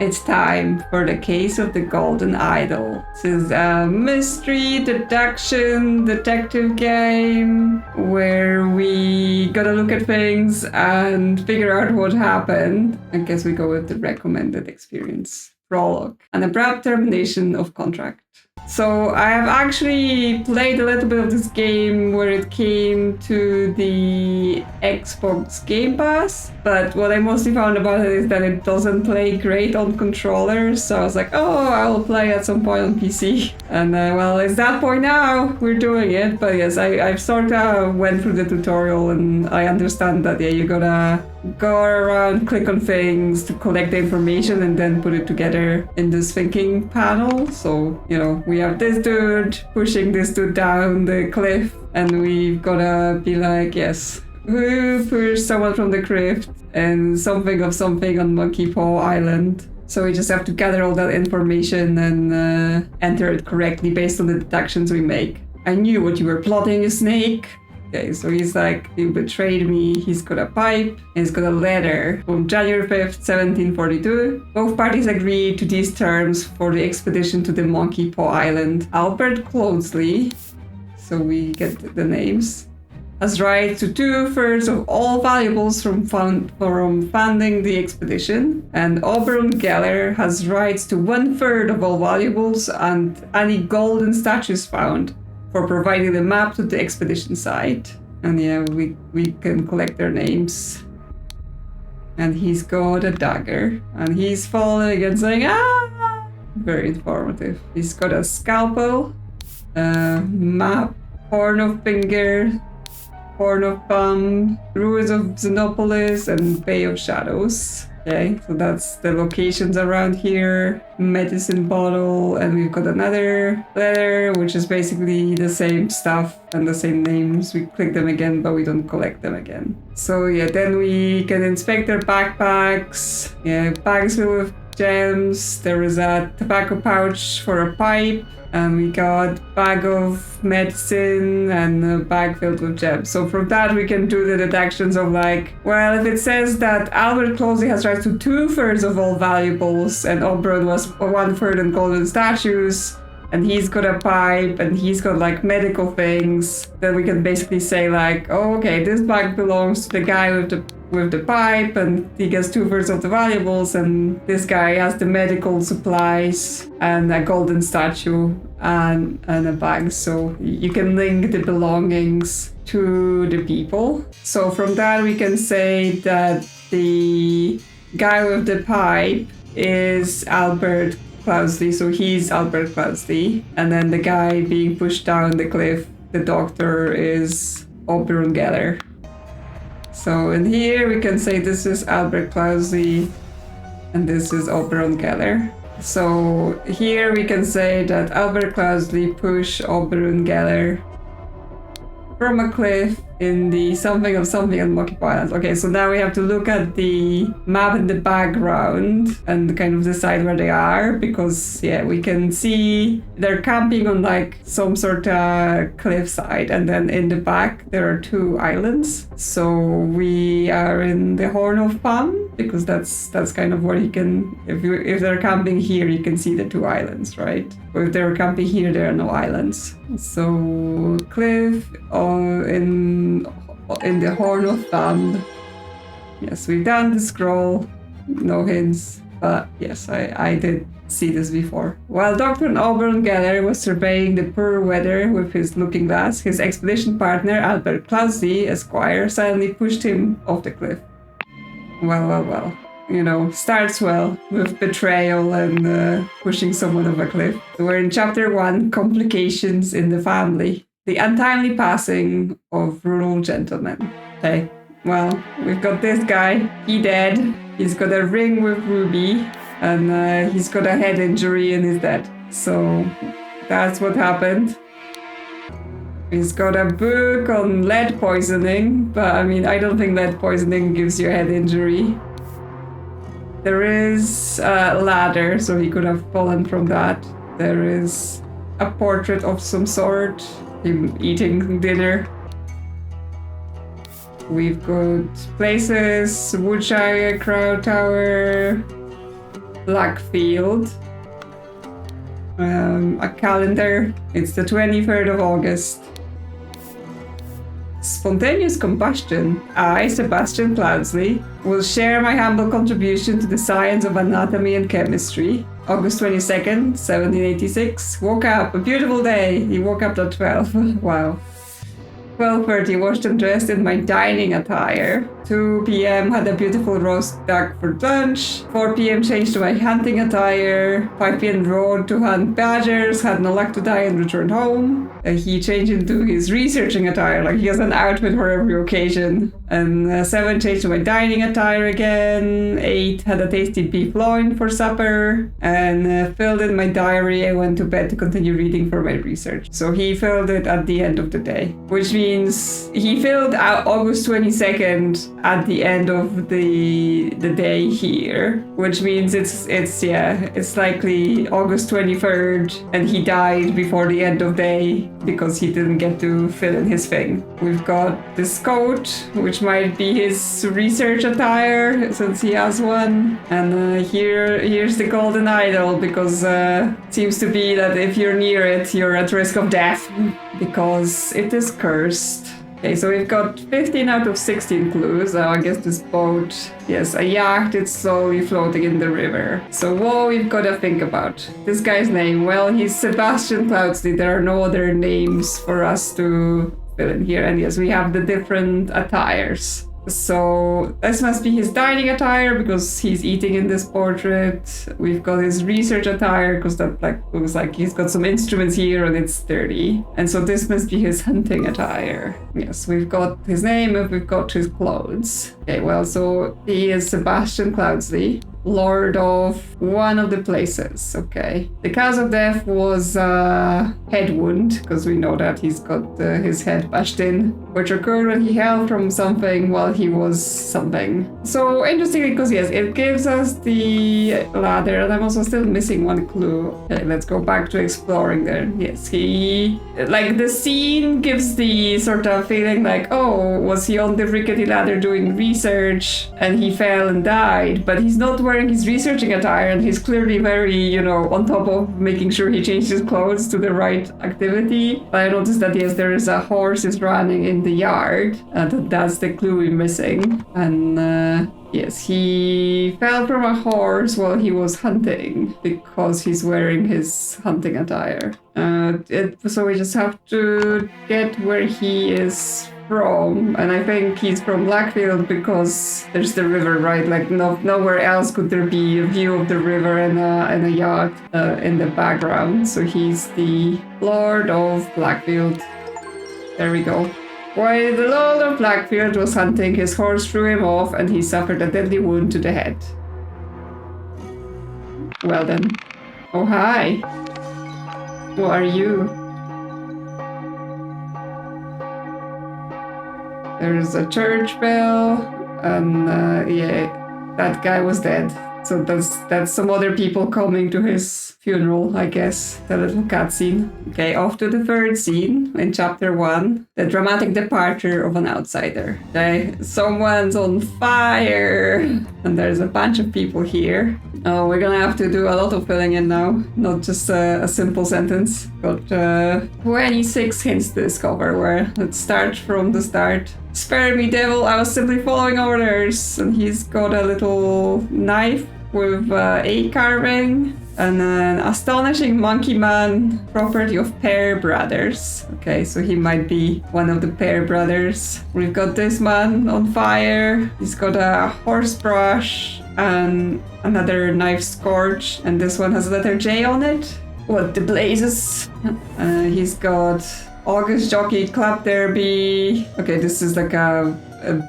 It's time for the case of the golden idol. This is a mystery, deduction, detective game where we gotta look at things and figure out what happened. I guess we go with the recommended experience. Prologue. An abrupt termination of contract. So I have actually played a little bit of this game where it came to the Xbox Game Pass, but what I mostly found about it is that it doesn't play great on controllers, so I was like, oh, I'll play at some point on PC. And well, it's that point now, we're doing it, but yes, I've sort of went through the tutorial and I understand that, yeah, you gotta go around, click on things to collect the information and then put it together in this thinking panel. So, you know, we have this dude pushing this dude down the cliff and we've gotta be like, yes, who pushed someone from the cliff and something of something on Monkey Paw Island. So we just have to gather all that information and enter it correctly based on the deductions we make. I knew what you were plotting, you snake. Okay, so he's like, you betrayed me. He's got a pipe. He's got a letter from January 5th, 1742. Both parties agreed to these terms for the expedition to the Monkey Paw Island. Albert Clodesley, so we get the names, has rights to 2/3 of all valuables from funding the expedition, and Oberon Geller has rights to 1/3 of all valuables and any golden statues found, for providing the map to the expedition site. And yeah, we can collect their names. And he's got a dagger. And he's falling and saying, ah! Very informative. He's got a scalpel, map, horn of finger, horn of thumb, ruins of Xenopolis, and Bay of Shadows. Okay, so that's the locations around here. Medicine bottle, and we've got another letter, which is basically the same stuff and the same names. We click them again, but we don't collect them again. So yeah, then we can inspect their backpacks. Yeah, bags filled with gems. There is a tobacco pouch for a pipe. And we got bag of medicine and a bag filled with gems. So from that we can do the deductions of like, well, if it says that Albert Clodesley has rights to 2/3 of all valuables and Oberon was 1/3 in golden statues, and he's got a pipe and he's got like medical things, then we can basically say like, oh, okay, this bag belongs to the guy with the pipe and he gets 2/3 of the valuables, and this guy has the medical supplies and a golden statue and a bag. So you can link the belongings to the people. So from that we can say that the guy with the pipe is Albert Clodesley, so he's Albert Clodesley, and then the guy being pushed down the cliff, the doctor, is Oberon Geller. So in here we can say this is Albert Clodesley and this is Oberon Geller. So here we can say that Albert Clodesley pushed Oberon Geller from a cliff in the something of something on Monkey Paw Island. Okay, so now we have to look at the map in the background and kind of decide where they are, because yeah, we can see they're camping on like some sort of cliffside, and then in the back there are 2 islands. So we are in the Horn of Palm, because that's kind of where you can, if they're camping here, you can see the 2 islands, right? But if they're camping here, there are no islands. So cliff in the Horn of Thumb. Yes, we've done the scroll, no hints, but yes, I did see this before. While Dr. Oberon Geller was surveying the poor weather with his looking glass, his expedition partner, Albert Clodesley, Esquire, suddenly pushed him off the cliff. Well. You know, starts well with betrayal and pushing someone off a cliff. So we're in chapter 1, Complications in the Family. The untimely passing of rural gentlemen. Okay, well, we've got this guy. He dead. He's got a ring with ruby, and he's got a head injury and he's dead. So that's what happened. He's got a book on lead poisoning, but I mean, I don't think lead poisoning gives you a head injury. There is a ladder, so he could have fallen from that. There is a portrait of some sort, him eating dinner. We've got places, Woodshire, Crow Tower, Blackfield. A calendar. It's the 23rd of August. Spontaneous combustion. I, Sebastian Cloudsley, will share my humble contribution to the science of anatomy and chemistry. August 22nd, 1786. Woke up. A beautiful day. He woke up at 12. Wow. 12:30, washed and dressed in my dining attire. 2 p.m. had a beautiful roast duck for lunch. 4 p.m. changed to my hunting attire. 5 p.m. rode to hunt badgers, had no luck to die and returned home. He changed into his researching attire, like he has an outfit for every occasion. And 7 changed to my dining attire again. 8 had a tasty beef loin for supper. And filled in my diary. I went to bed to continue reading for my research. So he filled it at the end of the day, which means he filled out August 22nd at the end of the day here, which means it's likely August 23rd, and he died before the end of day because he didn't get to fill in his thing. We've got this coat, which might be his research attire since he has one, and here's the golden idol because it seems to be that if you're near it, you're at risk of death because it is cursed. Okay, so we've got 15 out of 16 clues. I guess this boat, yes, a yacht, it's slowly floating in the river. So what we've got to think about. This guy's name, well, he's Sebastian Cloudsley. There are no other names for us to fill in here. And yes, we have the different attires. So this must be his dining attire because he's eating in this portrait. We've got his research attire because that looks like he's got some instruments here and it's dirty. And so this must be his hunting attire. Yes, we've got his name and we've got his clothes. Okay, well, so he is Sebastian Cloudsley, Lord of one of the places. Okay. The cause of death was head wound, because we know that he's got his head bashed in, which occurred when he held from something while he was something. So interesting because yes, it gives us the ladder, and I'm also still missing one clue. Okay, let's go back to exploring there. Yes, the scene gives the sort of feeling like, oh, was he on the rickety ladder doing research and he fell and died, but he's not wearing his researching attire and he's clearly very, on top of making sure he changed his clothes to the right activity. But I noticed that yes, there is a horse is running in the yard, and that's the clue we're missing. And yes, he fell from a horse while he was hunting because he's wearing his hunting attire. So we just have to get where he is from, and I think he's from Blackfield because there's the river, right? Like nowhere else could there be a view of the river and a yacht in the background. So he's the Lord of Blackfield. There we go. While the Lord of Blackfield was hunting, his horse threw him off and he suffered a deadly wound to the head. Well then. Oh, hi. Who are you? There's a church bell, and yeah, that guy was dead. So that's some other people coming to his funeral, I guess. The little cutscene. Okay, off to the third scene in chapter 1. The dramatic departure of an outsider. Okay, someone's on fire! And there's a bunch of people here. Oh, we're gonna have to do a lot of filling in now. Not just a simple sentence. Got 26 hints to discover. Where let's start from the start. Spare me, devil, I was simply following orders. And he's got a little knife with a carving. And an astonishing monkey man, property of Pear Brothers. Okay, so he might be one of the Pear Brothers. We've got this man on fire. He's got a horse brush and another knife scorch. And this one has a letter J on it. What the blazes? He's got August Jockey Club Derby. Okay, this is like a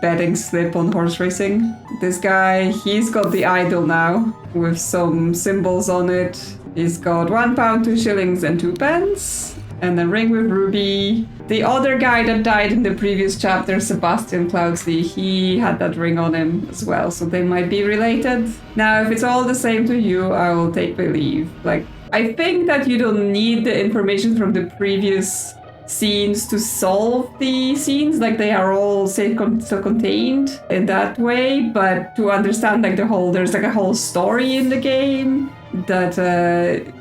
betting slip on horse racing. This guy, he's got the idol now with some symbols on it. He's got £1, 2 shillings and 2 pence, and a ring with ruby. The other guy that died in the previous chapter, Sebastian Cloudsley, he had that ring on him as well, so they might be related. Now, if it's all the same to you, I will take my leave. Like, I think that you don't need the information from the previous scenes to solve the scenes, like they are all self-contained in that way, but to understand like there's like a whole story in the game that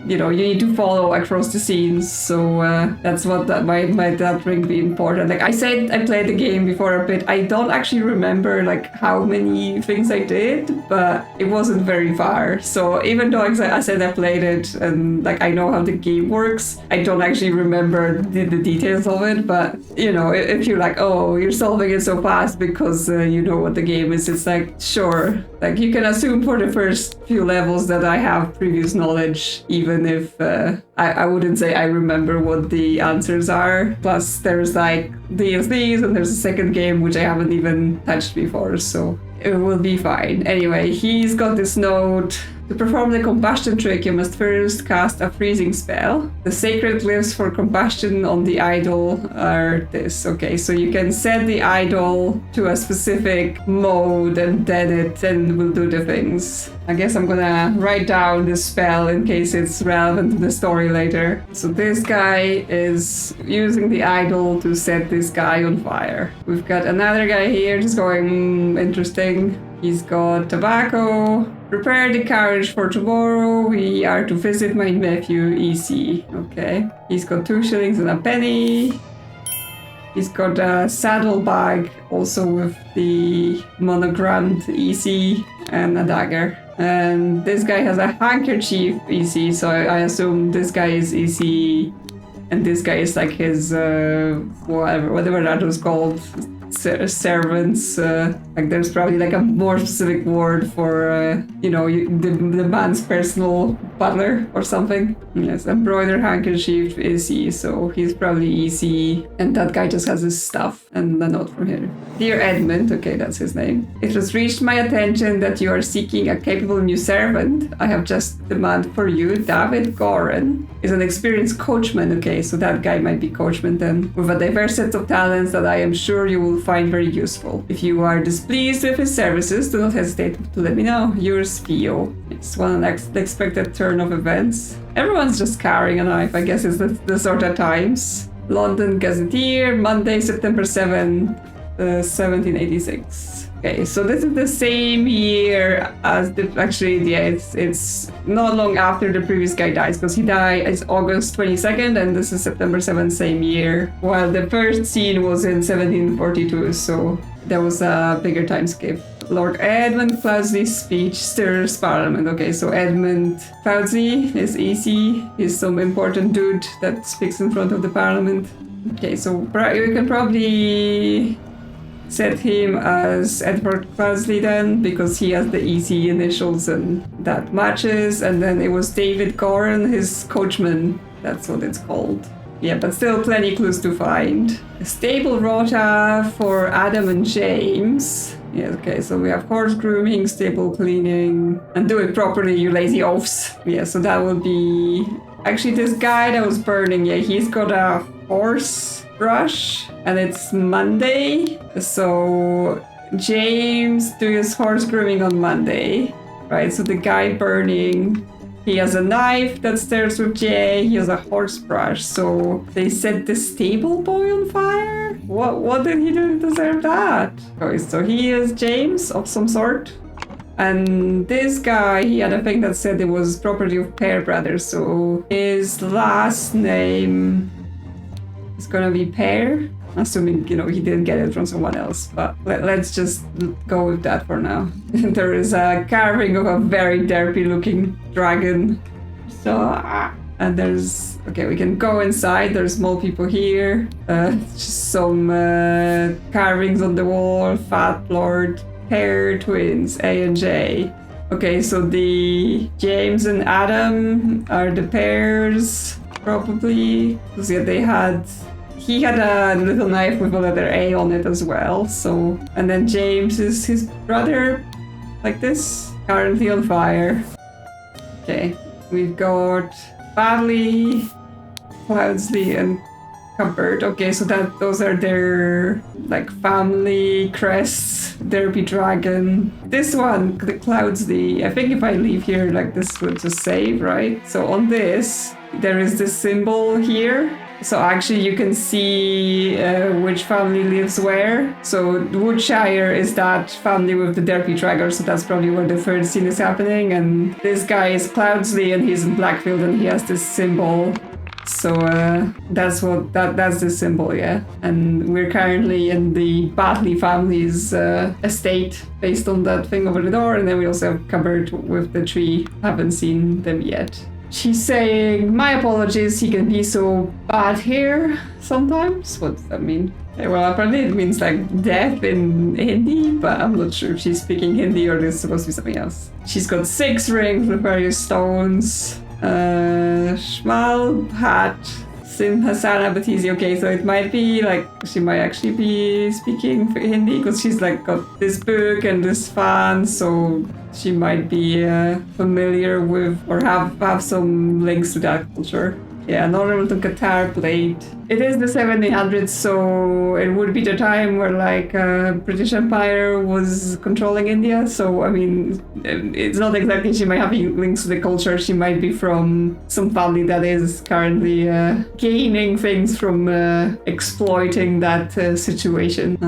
you need to follow across the scenes. So that's what that might that bring be important. Like I said, I played the game before a bit. I don't actually remember like how many things I did, but it wasn't very far. So even though I said I played it and like I know how the game works, I don't actually remember the details of it. But if you're like, oh, you're solving it so fast because you know what the game is, it's like, sure, like you can assume for the first few levels that I have previous knowledge, even if I wouldn't say I remember what the answers are. Plus there's like DLCs and there's a second game which I haven't even touched before, so it will be fine. Anyway, he's got this note. To perform the combustion trick, you must first cast a freezing spell. The sacred glyphs for combustion on the idol are this. Okay, so you can set the idol to a specific mode and then it will do the things. I guess I'm gonna write down this spell in case it's relevant to the story later. So this guy is using the idol to set this guy on fire. We've got another guy here just going, interesting. He's got tobacco. Prepare the carriage for tomorrow. We are to visit my nephew, EC. Okay. He's got 2 shillings and a penny. He's got a saddlebag also with the monogrammed EC and a dagger. And this guy has a handkerchief EC, so I assume this guy is EC and this guy is like his whatever that was called. Servants, like there's probably like a more specific word for the man's personal butler or something. Yes, embroidered handkerchief is he, so he's probably EC, and that guy just has his stuff and a note from here. Dear Edmund, okay, that's his name. It has reached my attention that you are seeking a capable new servant. I have just the man for you. David Goran is an experienced coachman. Okay, so that guy might be coachman then, with a diverse set of talents that I am sure you will find very useful. If you are displeased with his services, do not hesitate to let me know. Yours, Theo. It's one unexpected turn of events. Everyone's just carrying a knife, I guess it's the sort of times. London Gazetteer, Monday, September 7, 1786. Okay, so this is the same year as it's not long after the previous guy dies, because he died is August 22nd and this is September 7th, same year, while the first scene was in 1742, so there was a bigger time skip. Lord Edmund Cloudsley's speech stirs Parliament. Okay, so Edmund Cloudsley is EC. He's some important dude that speaks in front of the Parliament. Okay, so we can probably set him as Edward Cloudsley then, because he has the EC initials and that matches. And then it was David Goran, his coachman. That's what it's called. Yeah, but still plenty clues to find. A stable rota for Adam and James. Yeah, okay, so we have horse grooming, stable cleaning, and do it properly, you lazy oafs. Yeah, so that will be... Actually, this guy that was burning, yeah, he's got a horse brush, and it's Monday. So James do his horse grooming on Monday, right? So the guy burning, he has a knife that starts with J, he has a horse brush. So they set the stable boy on fire? What did he do to deserve that? Okay, so he is James of some sort. And this guy, he had a thing that said it was property of Pear Brothers. So his last name is gonna be Pear. Assuming, he didn't get it from someone else. But let's just go with that for now. There is a carving of a very derpy looking dragon. So, and there's... Okay, we can go inside. There's more people here. Just some carvings on the wall. Fat Lord, Pear Twins, A and J. Okay, so the James and Adam are the pairs, probably. Because yeah, they had... He had a little knife with a letter A on it as well, so... And then James is his brother, like this, currently on fire. Okay, we've got Badley, Cloudsley, and Cupboard. Okay, so those are their, like, family crests. Derpy Dragon. This one, the Cloudsley, I think if I leave here, like, this will just save, right? So on this, there is this symbol here. So actually you can see which family lives where. So Woodshire is that family with the derpy tracker, so that's probably where the third scene is happening. And this guy is Cloudsley and he's in Blackfield and he has this symbol. So that's the symbol, yeah. And we're currently in the Batley family's estate based on that thing over the door. And then we also have cupboard with the tree. Haven't seen them yet. She's saying, my apologies, he can be so bad here sometimes. What does that mean? Well, apparently it means like death in Hindi, but I'm not sure if she's speaking Hindi or this is supposed to be something else. She's got 6 rings with various stones. Shmal hat, Sim Hasana, but he's okay, so it might be like she might actually be speaking Hindi because she's like got this book and this fan, so she might be familiar with or have some links to that culture. Yeah, honorable to Qatar plate. It is the 1700s, so it would be the time where like British Empire was controlling India. So I mean, it's not exactly she might have links to the culture. She might be from some family that is currently gaining things from exploiting that situation.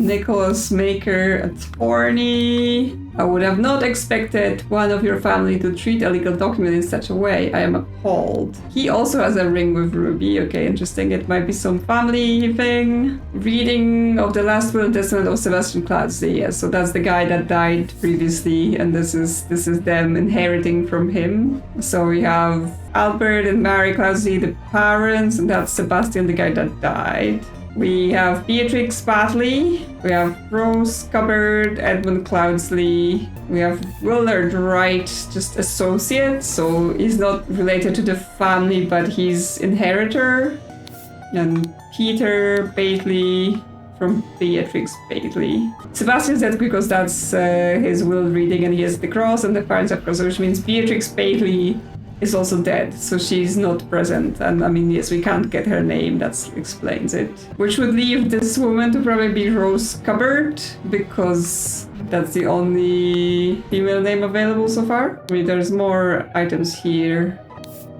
Nicholas Maker at Forney. I would have not expected one of your family to treat a legal document in such a way. I am appalled. He also has a ring with Ruby. Okay, interesting. It might be some family thing. Reading of the last will and testament of Sebastian Cloudsley. Yes, so that's the guy that died previously, and this is them inheriting from him. So we have Albert and Mary Cloudsley, the parents, and that's Sebastian, the guy that died. We have Beatrix Batley, we have Rose Cupboard, Edmund Cloudsley, we have Willard Wright, just associate, so he's not related to the family, but he's inheritor. And Peter Bately from Beatrix Bately. Sebastian's dead because that's his will reading and he has the cross and the parents have cross, which means Beatrix Bately is also dead, so she's not present. And I mean, yes, we can't get her name, that explains it. Which would leave this woman to probably be Rose Cupboard, because that's the only female name available so far. I mean, there's more items here.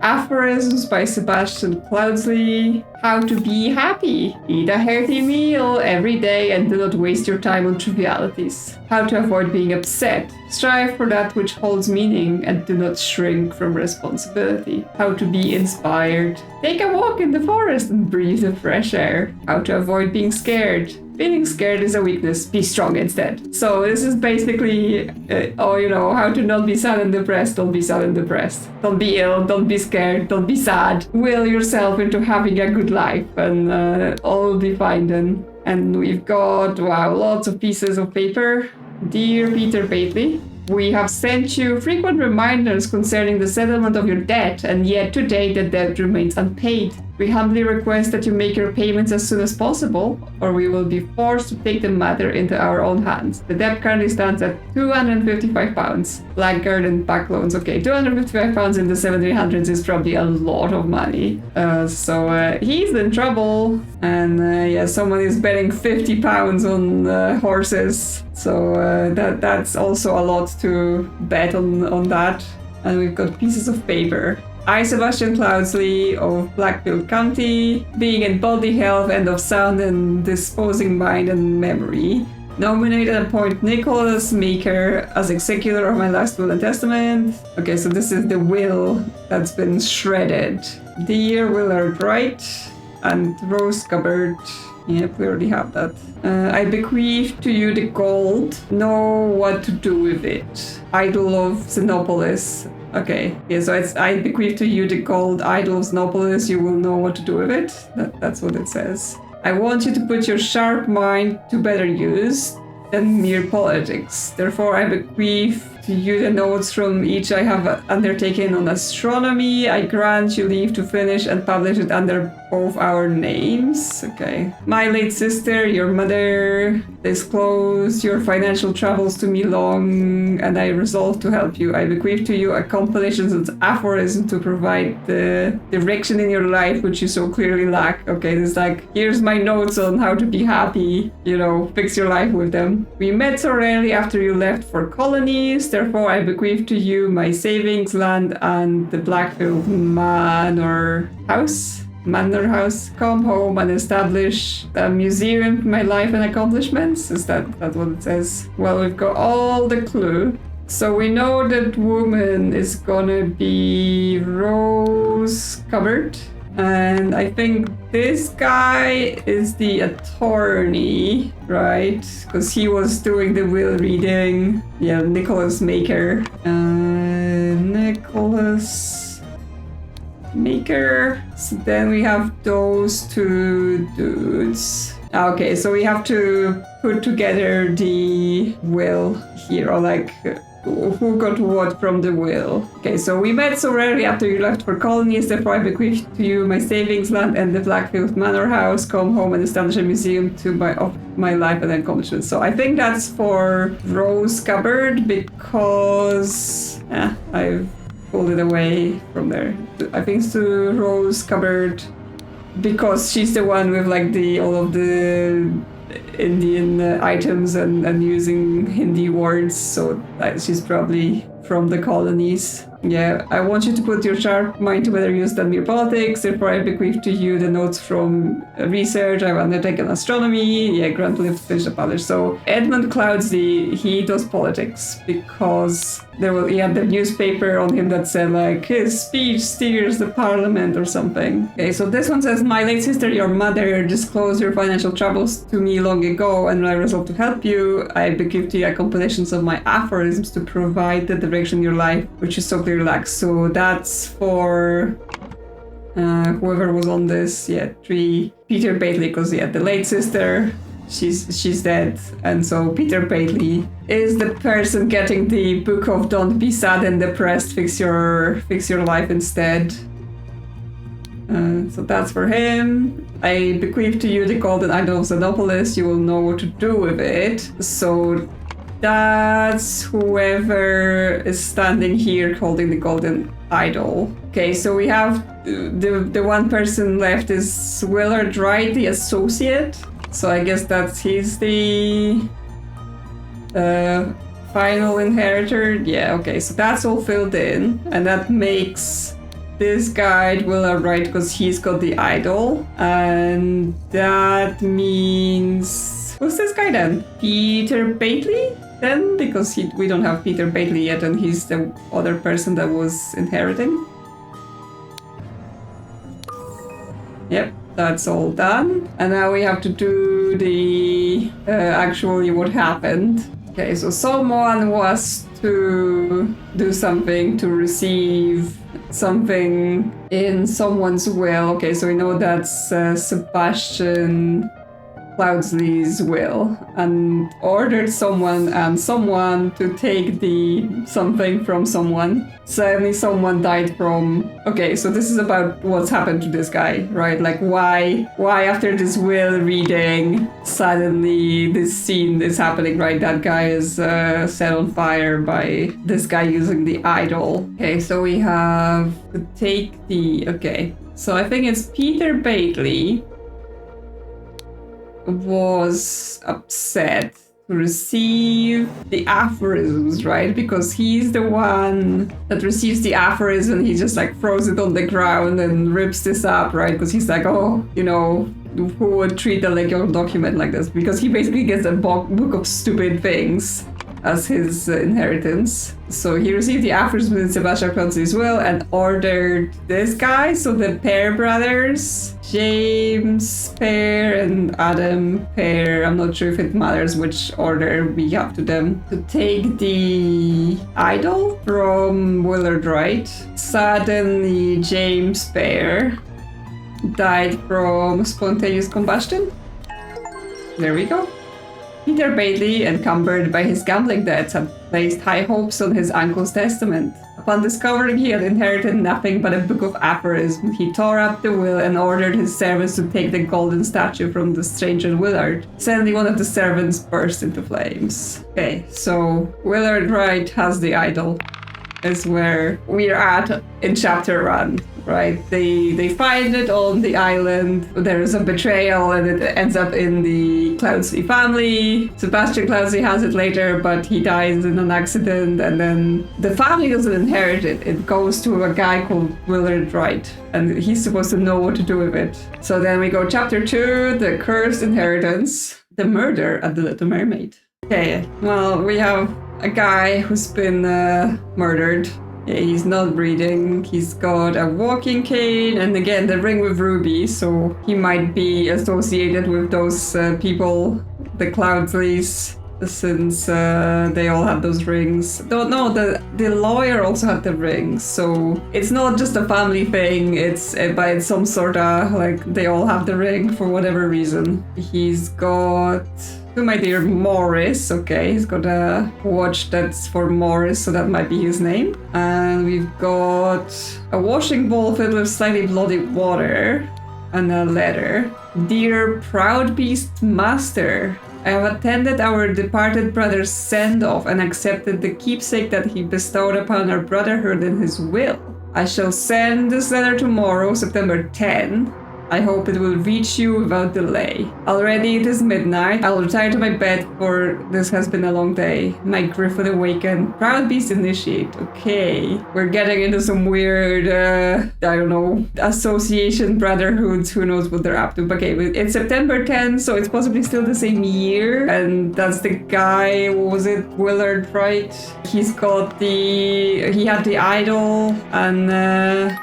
Aphorisms by Sebastian Cloudsley. How to be happy. Eat a healthy meal every day and do not waste your time on trivialities. How to avoid being upset. Strive for that which holds meaning and do not shrink from responsibility. How to be inspired. Take a walk in the forest and breathe the fresh air. How to avoid being scared. Feeling scared is a weakness. Be strong instead. So this is basically, how to not be sad and depressed. Don't be sad and depressed. Don't be ill. Don't be scared. Don't be sad. Will yourself into having a good life, and all will be fine then. And we've got, wow, lots of pieces of paper. Dear Peter Bately, we have sent you frequent reminders concerning the settlement of your debt, and yet today the debt remains unpaid. We humbly request that you make your payments as soon as possible, or we will be forced to take the matter into our own hands. The debt currently stands at £255. Blackguard and back loans. Okay, £255 in the 1700s is probably a lot of money. So he's in trouble, and someone is betting £50 on horses. So that's also a lot to bet on that. And we've got pieces of paper. I, Sebastian Cloudsley of Blackfield County, being in body health and of sound and disposing mind and memory, nominate and appoint Nicholas Maker as executor of my last will and testament. Okay, so this is the will that's been shredded. Dear Willard Wright and Rose Cupboard. Yep, we already have that. I bequeath to you the gold. Know what to do with it. Idol of Xenopolis. Okay, yeah, so I bequeath to you the gold idol of Xenopolis. You will know what to do with it. That's what it says. I want you to put your sharp mind to better use than mere politics. Therefore, I bequeath to you the notes from each I have undertaken on astronomy. I grant you leave to finish and publish it under both our names. Okay. My late sister, your mother, disclosed your financial troubles to me long, and I resolve to help you. I bequeath to you a compilation of aphorism to provide the direction in your life which you so clearly lack. Okay, it's like, here's my notes on how to be happy, fix your life with them. We met so rarely after you left for colonies. Therefore, I bequeath to you my savings, land, and the Blackfield Manor house. manor house, come home and establish a museum for my life and accomplishments. Is that what it says? Well, we've got all the clue. So we know that woman is gonna be rose covered. And I think this guy is the attorney, right? Because he was doing the will reading. Yeah, Nicholas Maker. Nicholas Maker. So then we have those two dudes. Okay, so we have to put together the will here, or like who got what from the will. Okay, so we met so rarely after you left for colonies, therefore I bequeath to you my savings land and the Blackfield Manor House. Come home and establish a museum of my life and accomplishments. So I think that's for Rose Cupboard because I've pulled it away from there. I think it's to Rose Cupboard because she's the one with like all of the Indian items and using Hindi words, so she's probably from the colonies. Yeah, I want you to put your sharp mind to better use than mere politics, therefore I bequeath to you the notes from research I've undertaken astronomy. Yeah, grant live to finish the publish. So Edmund Cloudsley, he does politics because he had the newspaper on him that said like his speech steers the parliament or something. Okay, so this one says, my late sister, your mother, disclosed your financial troubles to me long ago, and when I resolved to help you, I bequeath to you a compilation of my aphorisms to provide the direction in your life, which is so clearly lacks. So that's for whoever was on this. Yeah, 3 Peter Bately, because the late sister, she's dead, and so Peter Bately is the person getting the book of don't be sad and depressed, fix your life instead. So that's for him. I bequeath to you the golden idol of Xenopolis. You will know what to do with it. So that's whoever is standing here holding the golden idol. Okay, so we have the one person left is Willard Wright, the associate. So I guess he's the final inheritor. Yeah, okay, so that's all filled in, and that makes this guy Willard Wright because he's got the idol, and that means who's this guy then? Peter Bately? Then, because we don't have Peter Bately yet, and he's the other person that was inheriting. Yep, that's all done. And now we have to do the actually what happened. Okay, so someone was to do something to receive something in someone's will. Okay, so we know that's Sebastian Cloudsley's will, and ordered someone to take the something from someone. Suddenly someone died from... Okay, so this is about what's happened to this guy, right? Like why after this will reading suddenly this scene is happening, right? That guy is set on fire by this guy using the idol. Okay, so we have to take the... Okay, so I think it's Peter Bately was upset to receive the aphorisms, right? Because he's the one that receives the aphorism. He just like throws it on the ground and rips this up, right? Because he's like, oh, you know, who would treat a legal document like this? Because he basically gets a book of stupid things as his inheritance. So he received the aphorism in Sebastian Cloudsley's will and ordered this guy, so the Pear brothers, James Pear and Adam Pear, I'm not sure if it matters which order we have to them, to take the idol from Willard Wright. Suddenly James Pear died from spontaneous combustion. There we go. Peter Bately, encumbered by his gambling debts, had placed high hopes on his uncle's testament. Upon discovering he had inherited nothing but a book of aphorisms, he tore up the will and ordered his servants to take the golden statue from the stranger Willard. Suddenly one of the servants burst into flames. Okay, so Willard Wright has the idol. is where we're at in chapter 1. Right, they find it on the island. There's a betrayal, and it ends up in the Cloudsley family. Sebastian Cloudsley has it later, but he dies in an accident, and then the family doesn't inherit it. It goes to a guy called Willard Wright, and he's supposed to know what to do with it. So then we go chapter 2, the cursed inheritance, the murder at the Little Mermaid. Okay, well, we have a guy who's been murdered. He's not breathing. He's got a walking cane, and again the ring with Ruby, so he might be associated with those people, the Cloudsleys, since they all have those rings. Don't know, the lawyer also had the rings, so it's not just a family thing. It's some sort of like they all have the ring for whatever reason. He's got. My dear Morris, okay, he's got a watch that's for Morris, so that might be his name. And we've got a washing bowl filled with slightly bloody water and a letter. Dear Proud Beast Master, I have attended our departed brother's send-off and accepted the keepsake that he bestowed upon our brotherhood in his will. I shall send this letter tomorrow, September 10. I hope it will reach you without delay. Already it is midnight. I'll retire to my bed, for this has been a long day. My Griffin awakened. Proud Beast initiate. Okay. We're getting into some weird, I don't know, association, brotherhoods, who knows what they're up to. But okay, it's September 10th, so it's possibly still the same year. And that's the guy, what was it? Willard, right? He's got he had the idol, and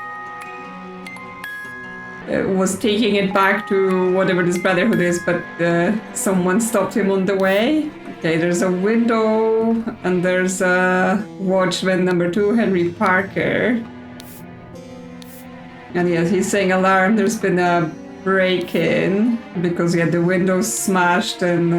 was taking it back to whatever this brotherhood is, but someone stopped him on the way. Okay, there's a window, and there's a watchman number 2, Henry Parker. And yes, he's saying alarm, there's been a break-in, because the window's smashed, and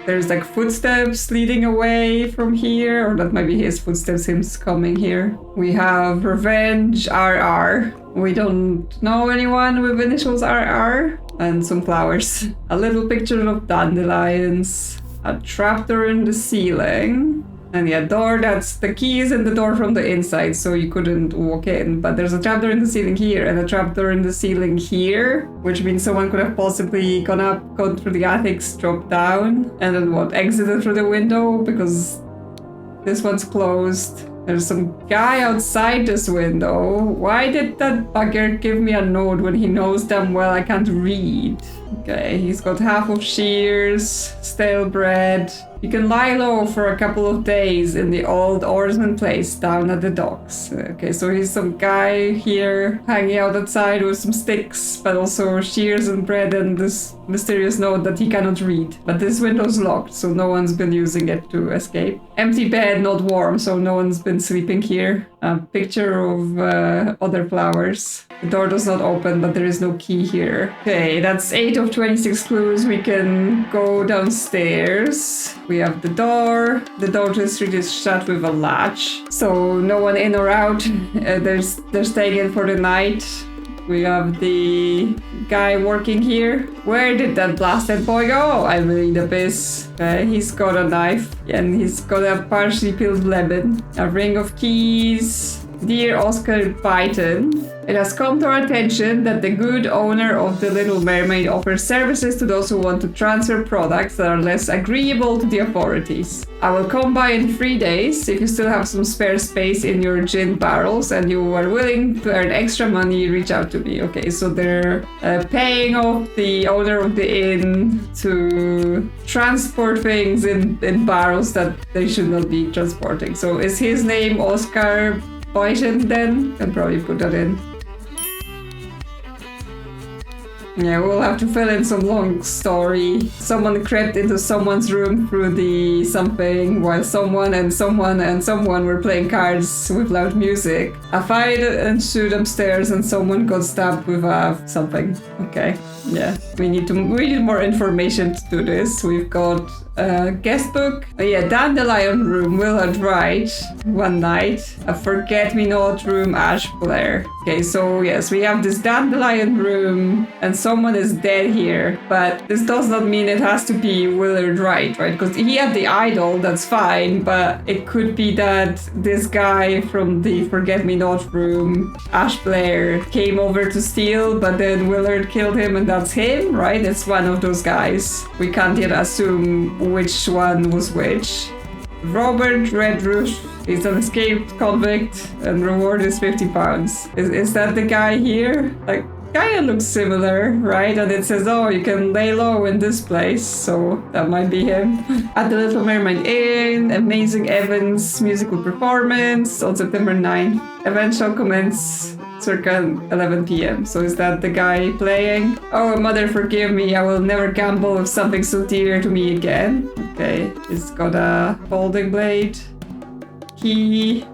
there's like footsteps leading away from here, or that might be his footsteps, him coming here. We have Revenge RR. We don't know anyone with initials RR, and some flowers. A little picture of dandelions, a trapdoor in the ceiling, and door, that's the key is in the door from the inside, so you couldn't walk in. But there's a trapdoor in the ceiling here, and a trapdoor in the ceiling here, which means someone could have possibly gone up, gone through the attics, dropped down, and then exited through the window, because this one's closed. There's some guy outside this window. Why did that bugger give me a note when he knows damn well I can't read? Okay, he's got half of shears, stale bread. You can lie low for a couple of days in the old oarsman place down at the docks. Okay, so he's some guy here hanging out outside with some sticks, but also shears and bread and this mysterious note that he cannot read. But this window's locked, so no one's been using it to escape. Empty bed, not warm, so no one's been sleeping here. A picture of other flowers. The door does not open, but there is no key here. Okay, that's 8 of 26 clues. We can go downstairs. We have the door. The door to the street is shut with a latch, so no one in or out. They're staying in for the night. We have the guy working here. Where did that blasted boy go? I really need a piss. He's got a knife, and he's got a partially peeled lemon. A ring of keys. Dear Oscar Byton, it has come to our attention that the good owner of the Little Mermaid offers services to those who want to transfer products that are less agreeable to the authorities. I will come by in 3 days. If you still have some spare space in your gin barrels and you are willing to earn extra money, reach out to me. Okay, so they're paying off the owner of the inn to transport things in barrels that they should not be transporting. So is his name Oscar Byton then? Can probably put that in. Yeah, we'll have to fill in some long story. Someone crept into someone's room through the something while someone and someone and someone were playing cards with loud music. A fight ensued upstairs and someone got stabbed with something. Okay, yeah. We need more information to do this. We've got a guest book. Oh, yeah, Dandelion Room, Willard Wright, one night. A Forget-Me-Not Room, Ash Blair. Okay, so yes, we have this Dandelion Room, and someone is dead here, but this does not mean it has to be Willard Wright, right? Because he had the idol, that's fine, but it could be that this guy from the Forget-Me-Not room, Ash Blair, came over to steal, but then Willard killed him and that's him, right? It's one of those guys. We can't yet assume which one was which. Robert Redruth is an escaped convict and reward is £50. Is that the guy here? Like, kinda looks similar, right? And it says, oh, you can lay low in this place, so that might be him. At the Little Mermaid Inn, Amazing Evans musical performance on September 9th. Event shall commence circa 11 p.m. So is that the guy playing? Oh, mother, forgive me. I will never gamble with something so dear to me again. Okay, he's got a folding blade, key,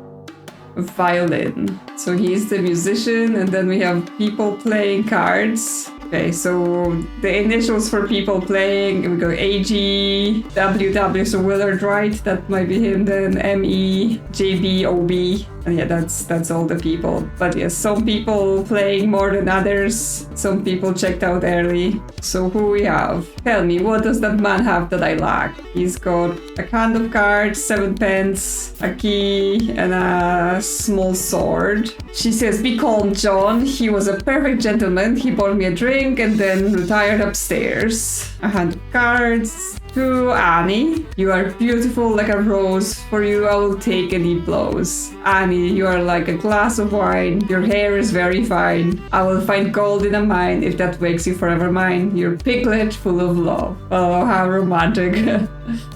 violin. So he's the musician, and then we have people playing cards. Okay, so the initials for people playing, we go AG, WW, so Willard Wright, that might be him then, ME, JB, OB. And yeah, that's all the people. But yes, some people playing more than others, some people checked out early. So who we have? Tell me, what does that man have that I lack? He's got a hand of cards, 7 pence, a key, and a small sword. She says, be calm, John. He was a perfect gentleman. He bought me a drink and then retired upstairs. A hand of cards. To Annie, you are beautiful like a rose. For you, I will take any blows. Annie, you are like a glass of wine. Your hair is very fine. I will find gold in a mine if that makes you forever mine. Your piglet full of love. Oh, how romantic.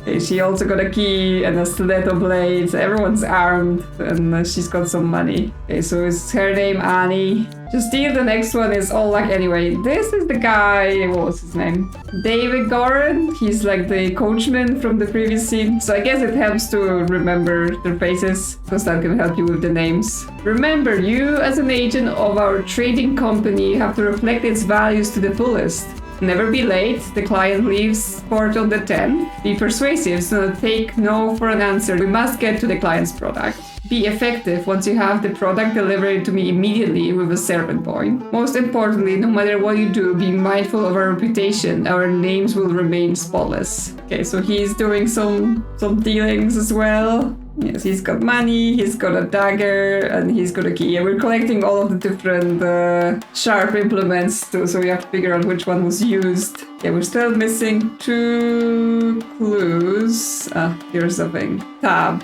Okay, she also got a key and a stiletto blade. Everyone's armed and she's got some money. Okay, so it's her name, Annie. Justine, the next one is all like, anyway, this is the guy, what was his name? David Goran. He's like the coachman from the previous scene. So I guess it helps to remember their faces, because that can help you with the names. Remember, you as an agent of our trading company have to reflect its values to the fullest. Never be late, the client leaves port on the 10th. Be persuasive, so take no for an answer. We must get to the client's product. Be effective. Once you have the product, deliver it to me immediately with a servant boy. Most importantly, no matter what you do, be mindful of our reputation. Our names will remain spotless. Okay, so he's doing some dealings as well. Yes, he's got money, he's got a dagger, and he's got a key. And we're collecting all of the different sharp implements too, so we have to figure out which one was used. Yeah, we're still missing 2 clues. Here's something. Tab.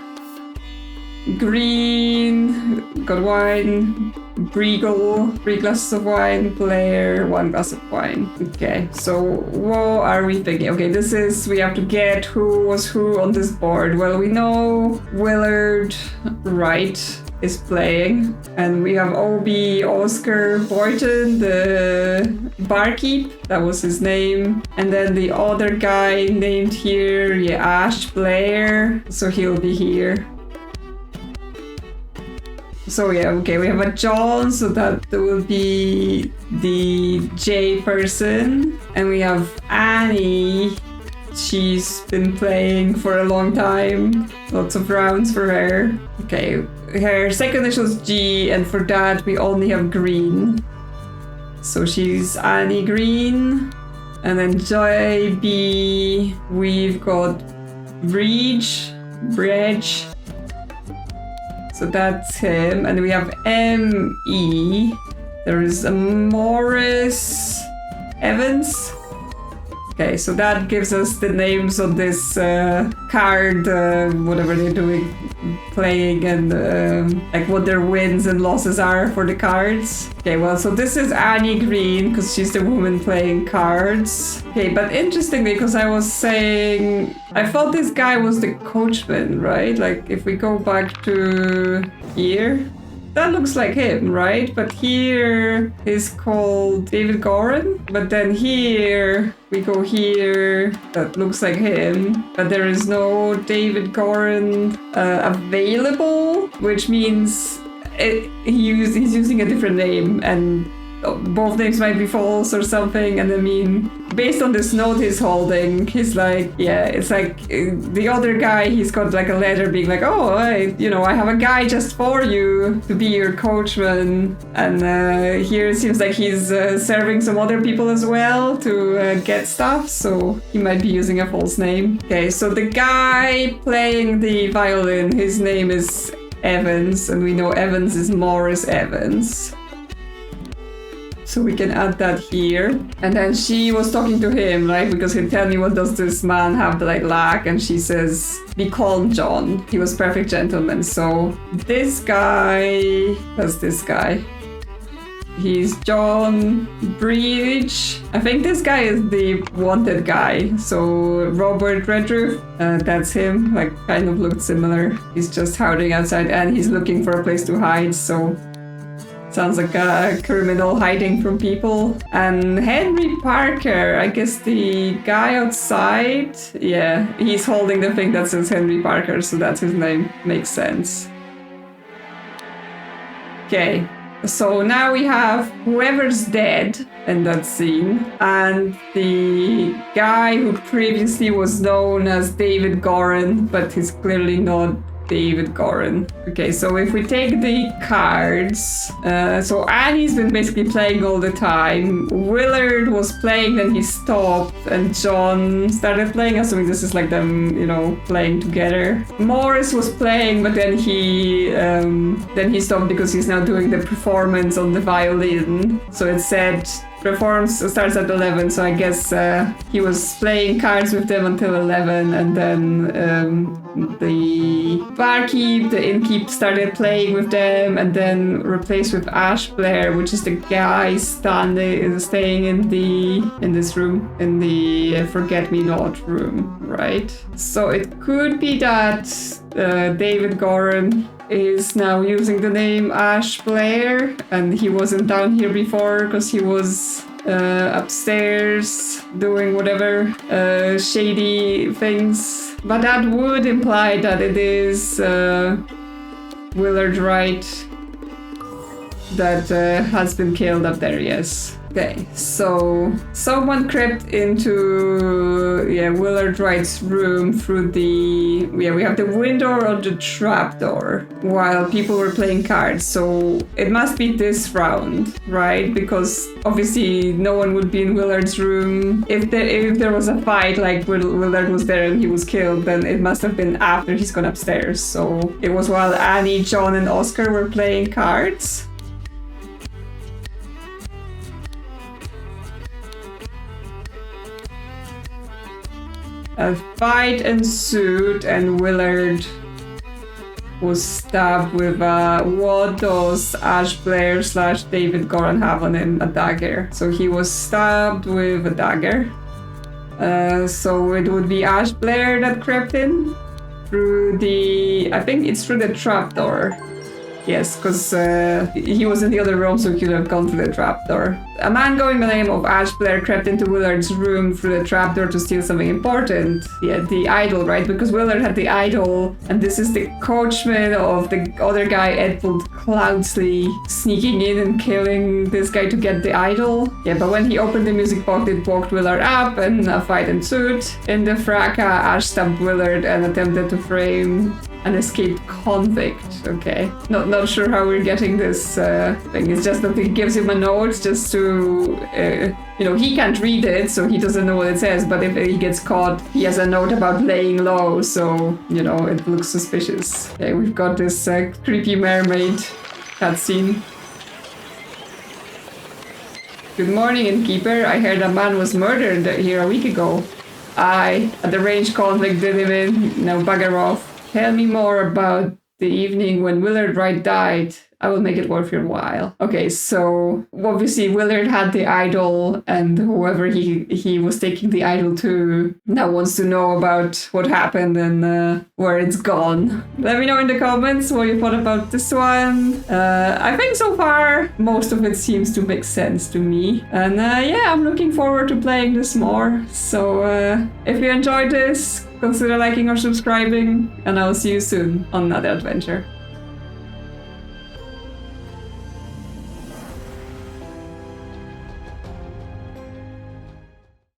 Green, got wine, Briegel, 3 glasses of wine, Blair, 1 glass of wine. Okay, so what are we thinking? Okay, this is, we have to get who was who on this board. Well, we know Willard Wright is playing, and we have OB Oscar Boyton, the barkeep, that was his name. And then the other guy named here, yeah, Ash Blair, so he'll be here. So yeah, okay, we have a John, so that will be the J person. And we have Annie. She's been playing for a long time. Lots of rounds for her. Okay, her second initial is G, and for that we only have green. So she's Annie Green. And then JB, we've got Bridge. So that's him. And we have ME. There is a Morris Evans. Okay, so that gives us the names of this card, whatever they're doing, playing, and like what their wins and losses are for the cards. Okay, well, so this is Annie Green, because she's the woman playing cards. Okay, but interestingly, because I was saying, I thought this guy was the coachman, right? Like, if we go back to here, that looks like him, right? But here is called David Goran. But then here, we go here, that looks like him. But there is no David Goran available, which means he's using a different name. And both names might be false or something. And I mean, based on this note he's holding, he's like, yeah, it's like the other guy, he's got like a letter being like, oh, I have a guy just for you to be your coachman. And here it seems like he's serving some other people as well to get stuff, so he might be using a false name. Okay, so the guy playing the violin, his name is Evans, and we know Evans is Morris Evans. So we can add that here. And then she was talking to him, right? Because he tell me, what does this man have that I lack? And she says, be calm, John. He was perfect gentleman. So this guy, that's this guy. He's John Bridge. I think this guy is the wanted guy. So Robert Redruth, that's him. Like, kind of looked similar. He's just hiding outside and he's looking for a place to hide. So sounds like a criminal hiding from people. And Henry Parker, I guess the guy outside. Yeah, he's holding the thing that says Henry Parker, so that's his name. Makes sense. Okay. So now we have whoever's dead in that scene and the guy who previously was known as David Gorin, but he's clearly not David Gorin. Okay, so if we take the cards, so Annie's been basically playing all the time. Willard was playing, then he stopped, and John started playing, assuming this is like them, playing together. Morris was playing, but then he stopped because he's now doing the performance on the violin. So it said performance starts at 11, so I guess he was playing cards with them until 11, and then the barkeep, the innkeep, started playing with them, and then replaced with Ash Blair, which is the guy staying in this room, in the Forget-Me-Not room, right? So it could be that David Gorin is now using the name Ash Blair, and he wasn't down here before because he was upstairs doing whatever shady things. But that would imply that it is Willard Wright that has been killed up there, yes. Okay, so someone crept into Willard Wright's room through we have the window or the trapdoor while people were playing cards. So it must be this round, right? Because obviously no one would be in Willard's room. If there was a fight, like Willard was there and he was killed, then it must have been after he's gone upstairs. So it was while Annie, John, and Oscar were playing cards. A fight ensued and Willard was stabbed with what does Ash Blair / David Gorin have on him? A dagger. So he was stabbed with a dagger. So it would be Ash Blair that crept in through I think it's through the trapdoor. Yes, because he was in the other room, so he could have gone through the trapdoor. A man going by the name of Ash Blair crept into Willard's room through the trapdoor to steal something important. Yeah, the idol, right? Because Willard had the idol, and this is the coachman of the other guy, Edmund Cloudsley, sneaking in and killing this guy to get the idol. Yeah, but when he opened the music box, it woke Willard up, and a fight ensued. In the fracas, Ash stabbed Willard and attempted to frame an escaped convict. Okay, not sure how we're getting this thing. It's just that it gives him a note just to he can't read it, so he doesn't know what it says, but if he gets caught, he has a note about laying low, so it looks suspicious. Okay, we've got this creepy mermaid cutscene. Good morning, innkeeper. I heard a man was murdered here a week ago. Aye, a deranged convict did him in. Now bugger off. Tell me more about the evening when Willard Wright died. I will make it worth your while. Okay, so obviously Willard had the idol, and whoever he was taking the idol to now wants to know about what happened and where it's gone. Let me know in the comments what you thought about this one. I think so far most of it seems to make sense to me. And I'm looking forward to playing this more. So if you enjoyed this, consider liking or subscribing, and I'll see you soon on another adventure.